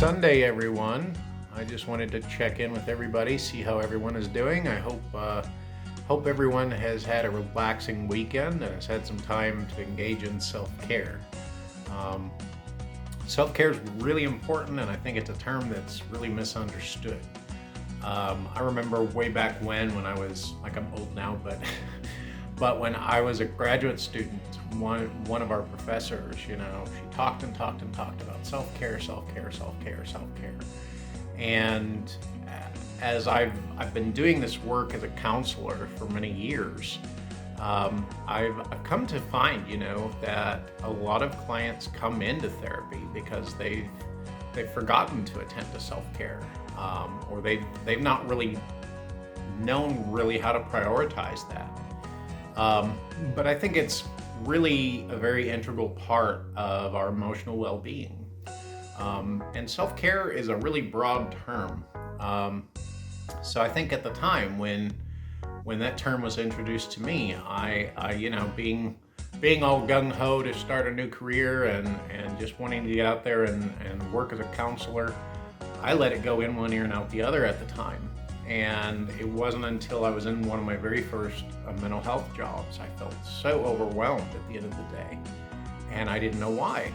Sunday, everyone. I just wanted to check in with everybody, see how everyone is doing. I hope everyone has had a relaxing weekend and has had some time to engage in self-care. Um, Self-care is really important, and I think it's a term that's really misunderstood. I remember way back when I was like, I'm old now, but but when I was a graduate student, one of our professors, she talked and talked and talked about self-care, self-care, self-care, self-care. And as I've been doing this work as a counselor for many years, I've come to find, that a lot of clients come into therapy because they've forgotten to attend to self-care, or they've not really known really how to prioritize that. But I think it's really a very integral part of our emotional well-being. And self-care is a really broad term. So I think at the time when that term was introduced to me, I being all gung-ho to start a new career and just wanting to get out there and work as a counselor, I let it go in one ear and out the other at the time. And it wasn't until I was in one of my very first mental health jobs, I felt so overwhelmed at the end of the day, and I didn't know why.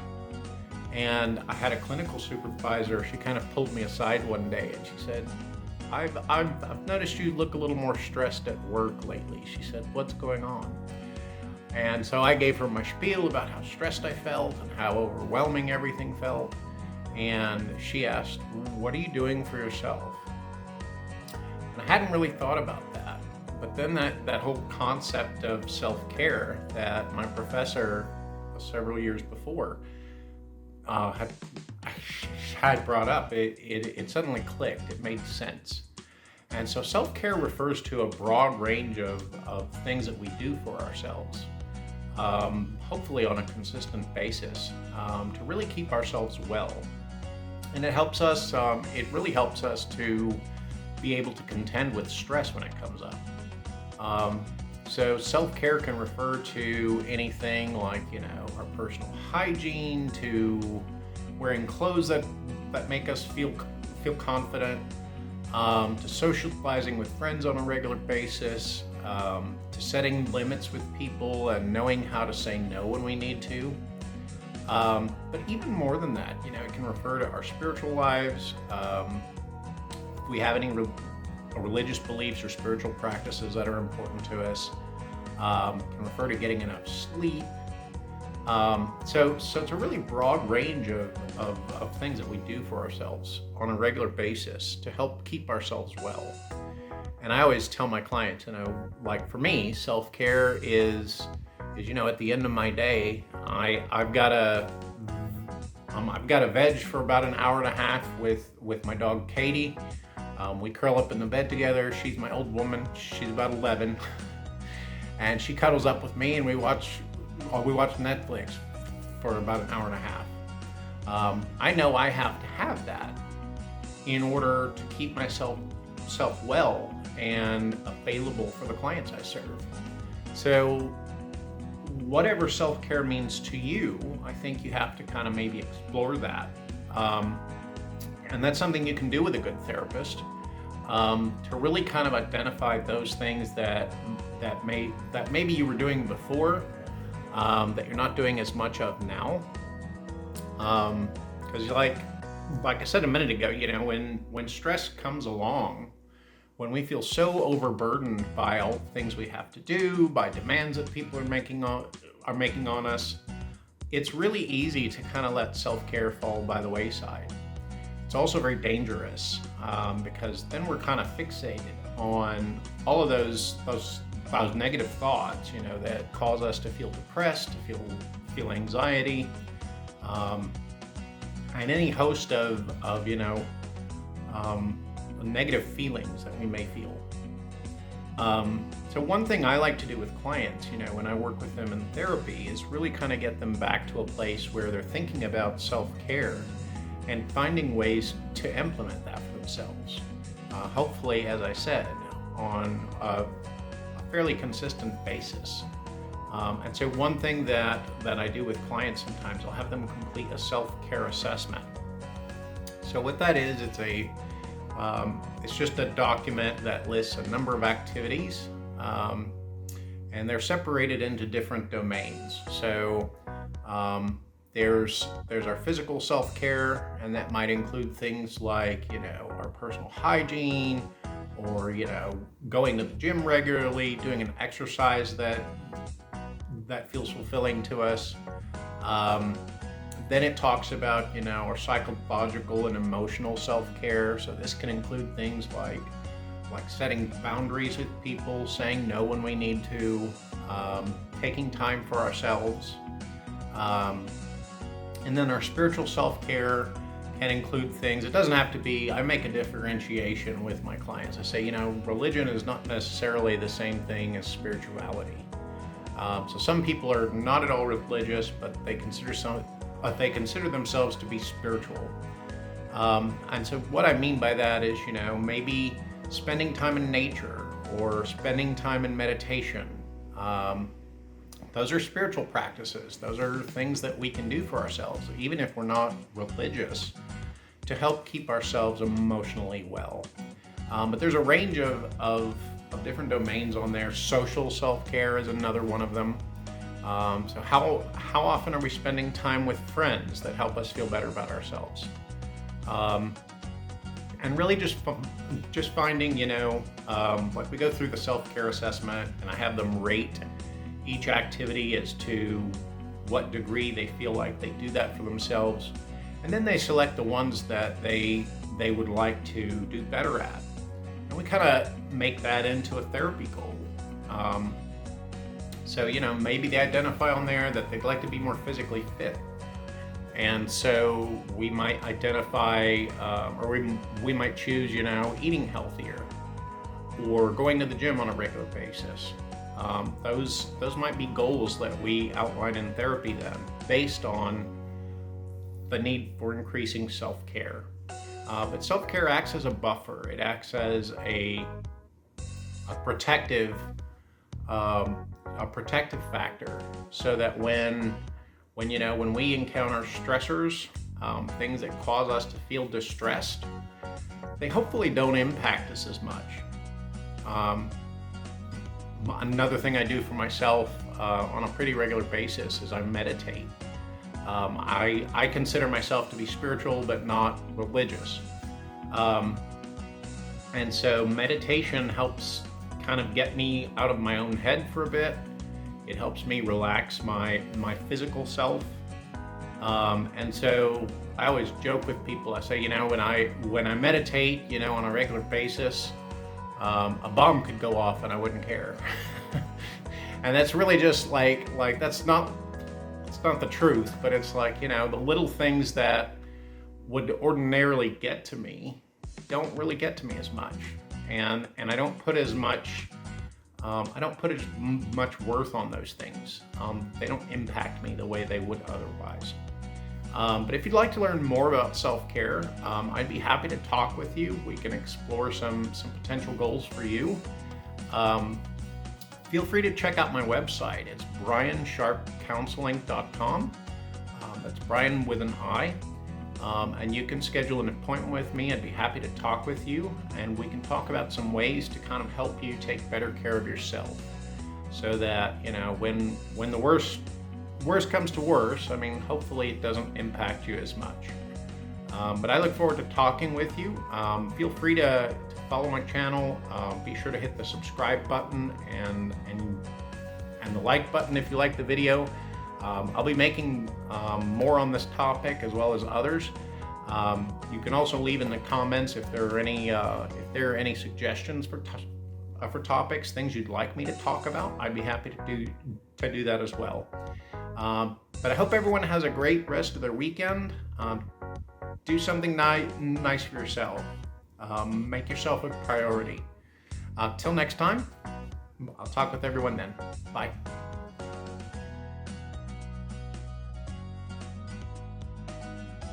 And I had a clinical supervisor. She kind of pulled me aside one day and she said, I've noticed you look a little more stressed at work lately. She said, what's going on? And so I gave her my spiel about how stressed I felt and how overwhelming everything felt. And she asked, what are you doing for yourself? And I hadn't really thought about that. But then that whole concept of self-care that my professor several years before had brought up, it suddenly clicked. It made sense. And so self-care refers to a broad range of things that we do for ourselves, hopefully on a consistent basis, to really keep ourselves well. And it really helps us to be able to contend with stress when it comes up. So self-care can refer to anything like, our personal hygiene, to wearing clothes that make us feel confident, to socializing with friends on a regular basis, to setting limits with people and knowing how to say no when we need to. But even more than that, it can refer to our spiritual lives. If we have any religious beliefs or spiritual practices that are important to us, can refer to getting enough sleep. So it's a really broad range of things that we do for ourselves on a regular basis to help keep ourselves well. And I always tell my clients, like for me, self-care is at the end of my day, I've got a veg for about an hour and a half with my dog Katie. We curl up in the bed together. She's my old woman. She's about 11, and she cuddles up with me, and we watch Netflix for about an hour and a half. I know I have to have that in order to keep myself well and available for the clients I serve. So whatever self-care means to you, I think you have to kind of maybe explore that. And that's something you can do with a good therapist, to really kind of identify those things that maybe you were doing before, that you're not doing as much of now. Because like I said a minute ago, when stress comes along, when we feel so overburdened by all the things we have to do, by demands that people are making on us, it's really easy to kind of let self-care fall by the wayside. It's also very dangerous, because then we're kind of fixated on all of those negative thoughts, that cause us to feel depressed, to feel anxiety, and any host of negative feelings that we may feel. So one thing I like to do with clients, when I work with them in therapy, is really kind of get them back to a place where they're thinking about self-care and finding ways to implement that for themselves. Hopefully, as I said, on a fairly consistent basis. And so one thing that I do with clients sometimes, I'll have them complete a self-care assessment. So what that is, it's just a document that lists a number of activities, and they're separated into different domains. So there's our physical self-care, and that might include things like, our personal hygiene, or, going to the gym regularly, doing an exercise that feels fulfilling to us. Then it talks about, our psychological and emotional self-care. So this can include things like setting boundaries with people, saying no when we need to, taking time for ourselves. And then our spiritual self-care can include things. It doesn't have to be, I make a differentiation with my clients. I say, religion is not necessarily the same thing as spirituality. So some people are not at all religious, but they consider themselves to be spiritual. And so what I mean by that is, maybe spending time in nature or spending time in meditation. Those are spiritual practices. Those are things that we can do for ourselves, even if we're not religious, to help keep ourselves emotionally well. But there's a range of different domains on there. Social self-care is another one of them. So how often are we spending time with friends that help us feel better about ourselves? And really just finding, like we go through the self-care assessment, and I have them rate each activity as to what degree they feel like they do that for themselves. And then they select the ones that they would like to do better at. And we kind of make that into a therapy goal. So, maybe they identify on there that they'd like to be more physically fit. And so we might identify, or we might choose, eating healthier or going to the gym on a regular basis. Those might be goals that we outline in therapy then, based on the need for increasing self-care. But self-care acts as a buffer. It acts as a protective factor, so that when we encounter stressors, things that cause us to feel distressed, they hopefully don't impact us as much. Another thing I do for myself on a pretty regular basis is I meditate. I consider myself to be spiritual but not religious. And so meditation helps kind of get me out of my own head for a bit. It helps me relax my physical self. And so I always joke with people. I say, when I meditate, on a regular basis, a bomb could go off and I wouldn't care. And that's really just like that's not the truth, but it's like, the little things that would ordinarily get to me don't really get to me as much. And I don't put as much worth on those things. They don't impact me the way they would otherwise. But if you'd like to learn more about self-care, I'd be happy to talk with you. We can explore some potential goals for you. Feel free to check out my website. It's briansharpcounseling.com. That's Brian with an I. And you can schedule an appointment with me. I'd be happy to talk with you, and we can talk about some ways to kind of help you take better care of yourself, so that, when the worst comes to worse, hopefully it doesn't impact you as much. But I look forward to talking with you. Feel free to follow my channel. Be sure to hit the subscribe button and the like button if you like the video. I'll be making more on this topic as well as others. You can also leave in the comments if there are any suggestions for topics, things you'd like me to talk about. I'd be happy to do that as well. But I hope everyone has a great rest of their weekend. Do something nice for yourself. Make yourself a priority. Till next time, I'll talk with everyone then. Bye.